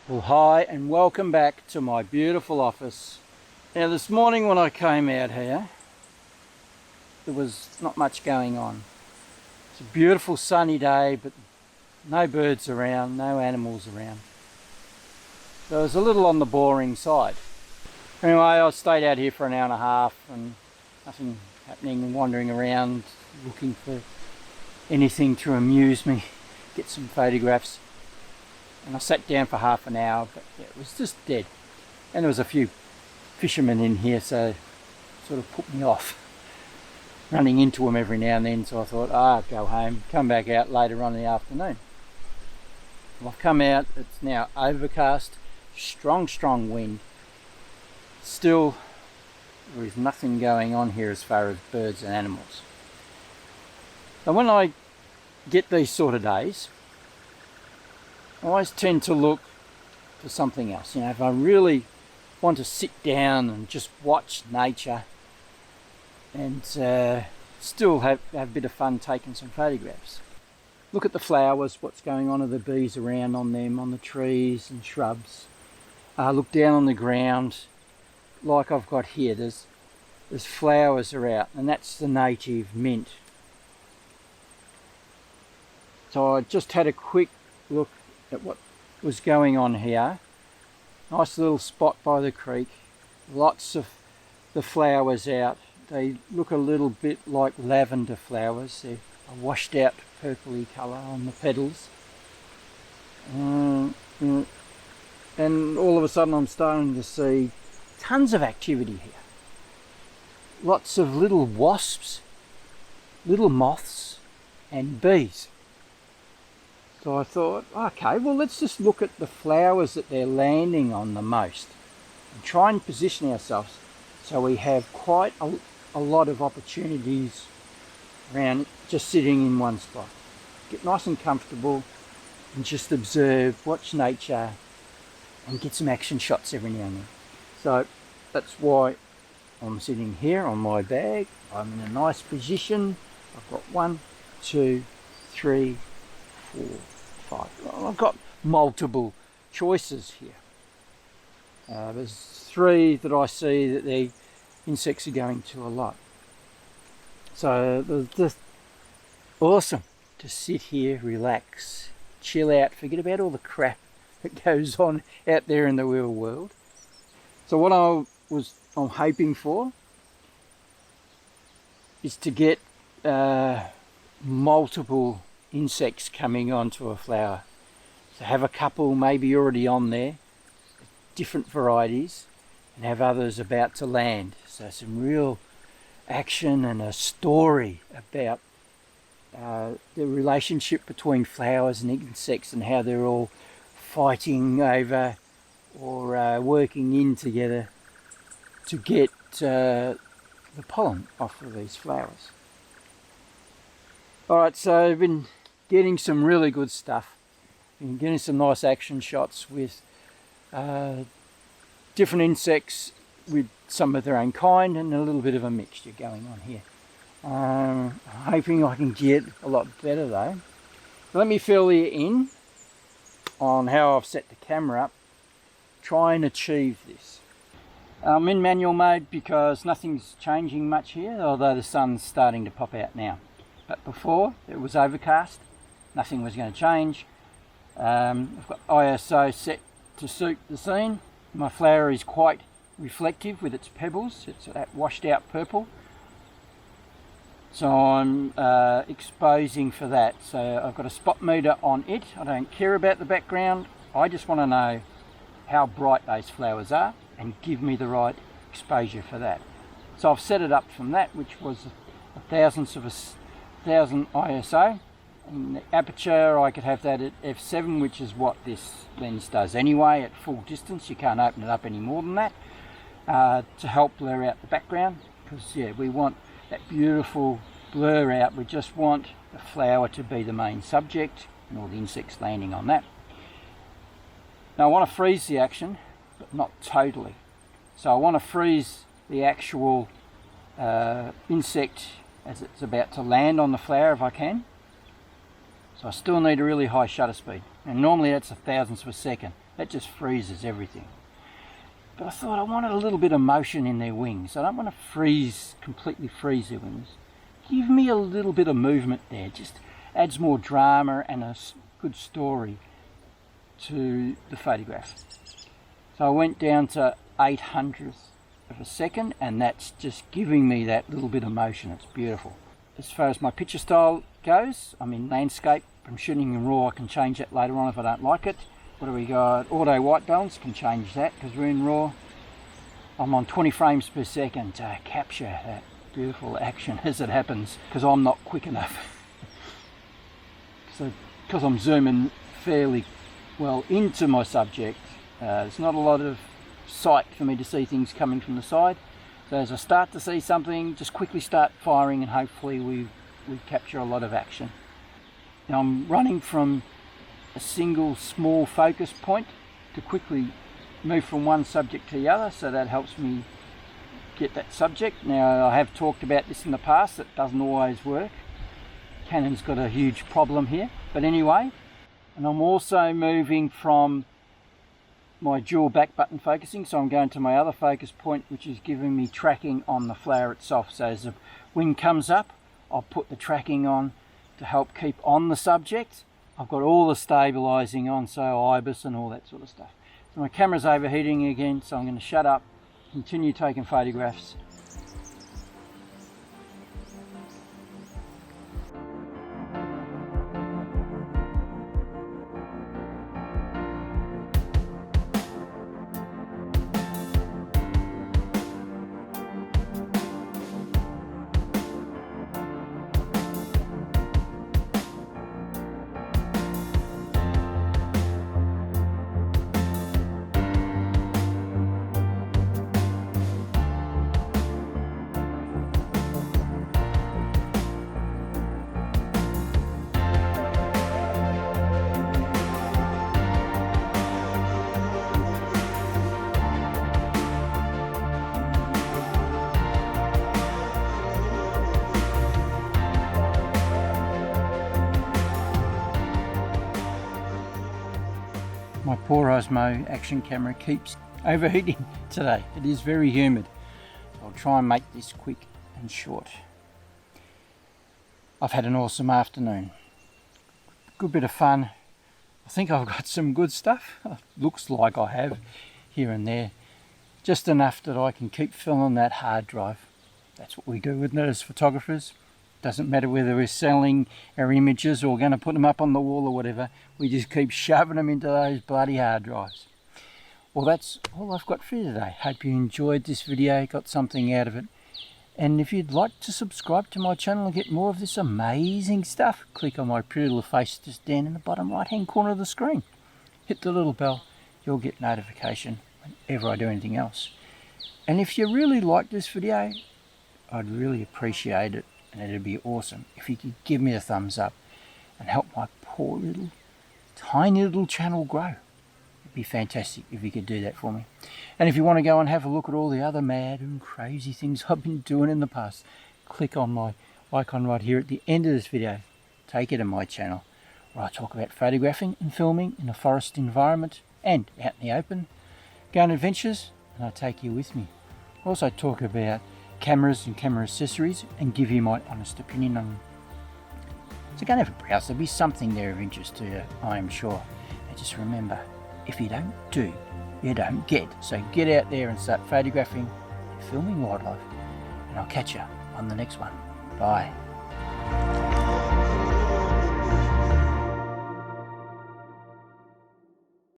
Well, hi and welcome back to my beautiful office. Now this morning when I came out here, there was not much going on. It's a beautiful sunny day, but no birds around, no animals around. So it was a little on the boring side. Anyway, I stayed out here for an hour and a half and nothing happening, wandering around looking for anything to amuse me, get some photographs. And I sat down for half an hour, but yeah, it was just dead. And there was a few fishermen in here, so it sort of put me off running into them every now and then. So I thought, I'll go home, come back out later on in the afternoon. Well, I've come out, it's now overcast, strong wind. Still, there is nothing going on here as far as birds and animals. So when I get these sort of days, I always tend to look for something else. You know, if I really want to sit down and just watch nature and still have a bit of fun taking some photographs. Look at the flowers, what's going on, are the bees around on them, on the trees and shrubs. Look down on the ground, like I've got here, there's flowers are out, and that's the native mint. So I just had a quick look at what was going on here. Nice little spot by the creek, lots of the flowers out. They look a little bit like lavender flowers. They're a washed out purpley colour on the petals. And all of a sudden I'm starting to see tons of activity here. Lots of little wasps, little moths and bees. So I thought, okay, well let's just look at the flowers that they're landing on the most and try and position ourselves so we have quite a lot of opportunities around just sitting in one spot. Get nice and comfortable and just observe, watch nature and get some action shots every now and then. So that's why I'm sitting here on my bag. I'm in a nice position. I've got 1, 2, 3, 4, 5. Well, I've got multiple choices here. There's 3 that I see that the insects are going to a lot. So it's just awesome to sit here, relax, chill out, forget about all the crap that goes on out there in the real world. So what I'm hoping for is to get multiple insects coming onto a flower. So have a couple maybe already on there, different varieties, and have others about to land. So some real action and a story about the relationship between flowers and insects and how they're all fighting over or working in together to get the pollen off of these flowers. Alright, so I've been getting some really good stuff. Been getting some nice action shots with different insects with some of their own kind and a little bit of a mixture going on here. I'm hoping I can get a lot better though. Let me fill you in on how I've set the camera up, try and achieve this. I'm in manual mode because nothing's changing much here, although the sun's starting to pop out now. But before it was overcast, nothing was going to change. I've got ISO set to suit the scene. My flower is quite reflective with its pebbles. It's that washed out purple. So I'm exposing for that. So I've got a spot meter on it. I don't care about the background. I just want to know how bright those flowers are and give me the right exposure for that. So I've set it up from that, which was a thousandth of a 1000 ISO. And the aperture, I could have that at f7, which is what this lens does anyway at full distance. You can't open it up any more than that to help blur out the background, because yeah, we want that beautiful blur out. We just want the flower to be the main subject and all the insects landing on that. Now I want to freeze the action, but not totally. So I want to freeze the actual insect as it's about to land on the flower if I can. So I still need a really high shutter speed, and normally that's a thousandth of a second. That just freezes everything. But I thought I wanted a little bit of motion in their wings. I don't want to completely freeze their wings. Give me a little bit of movement there. Just adds more drama and a good story to the photograph. So I went down to 800th of a second, and that's just giving me that little bit of motion. It's beautiful. As far as my picture style goes, I'm in landscape. I'm shooting in RAW. I can change that later on if I don't like it. What do we got? Auto white balance, can change that because we're in RAW. I'm on 20 frames per second to capture that beautiful action as it happens, because I'm not quick enough. So because I'm zooming fairly well into my subject, there's not a lot of sight for me to see things coming from the side. So as I start to see something, just quickly start firing, and hopefully we capture a lot of action. Now I'm running from a single small focus point to quickly move from one subject to the other, so that helps me get that subject. Now I have talked about this in the past, it doesn't always work. Canon's got a huge problem here, but anyway. And I'm also moving from my dual back button focusing, so I'm going to my other focus point, which is giving me tracking on the flower itself. So as the wind comes up, I'll put the tracking on to help keep on the subject. I've got all the stabilizing on, so IBIS and all that sort of stuff. So my camera's overheating again, so I'm going to shut up, continue taking photographs. My poor Osmo action camera keeps overheating today. It is very humid. I'll try and make this quick and short. I've had an awesome afternoon. Good bit of fun. I think I've got some good stuff. Looks like I have here and there. Just enough that I can keep filling that hard drive. That's what we do, isn't it, as photographers? Doesn't matter whether we're selling our images or going to put them up on the wall or whatever. We just keep shoving them into those bloody hard drives. Well, that's all I've got for you today. Hope you enjoyed this video, got something out of it. And if you'd like to subscribe to my channel and get more of this amazing stuff, click on my pretty little face just down in the bottom right hand corner of the screen. Hit the little bell. You'll get notification whenever I do anything else. And if you really like this video, I'd really appreciate it. And it'd be awesome if you could give me a thumbs up and help my poor little, tiny little channel grow. It'd be fantastic if you could do that for me. And if you want to go and have a look at all the other mad and crazy things I've been doing in the past, click on my icon right here at the end of this video. Take it to my channel, where I talk about photographing and filming in a forest environment and out in the open, go on adventures, and I take you with me. I also talk about cameras and camera accessories and give you my honest opinion on them. So go and have a browse, there'll be something there of interest to you, I am sure. And just remember, if you don't do, you don't get. So get out there and start photographing and filming wildlife. And I'll catch you on the next one. Bye.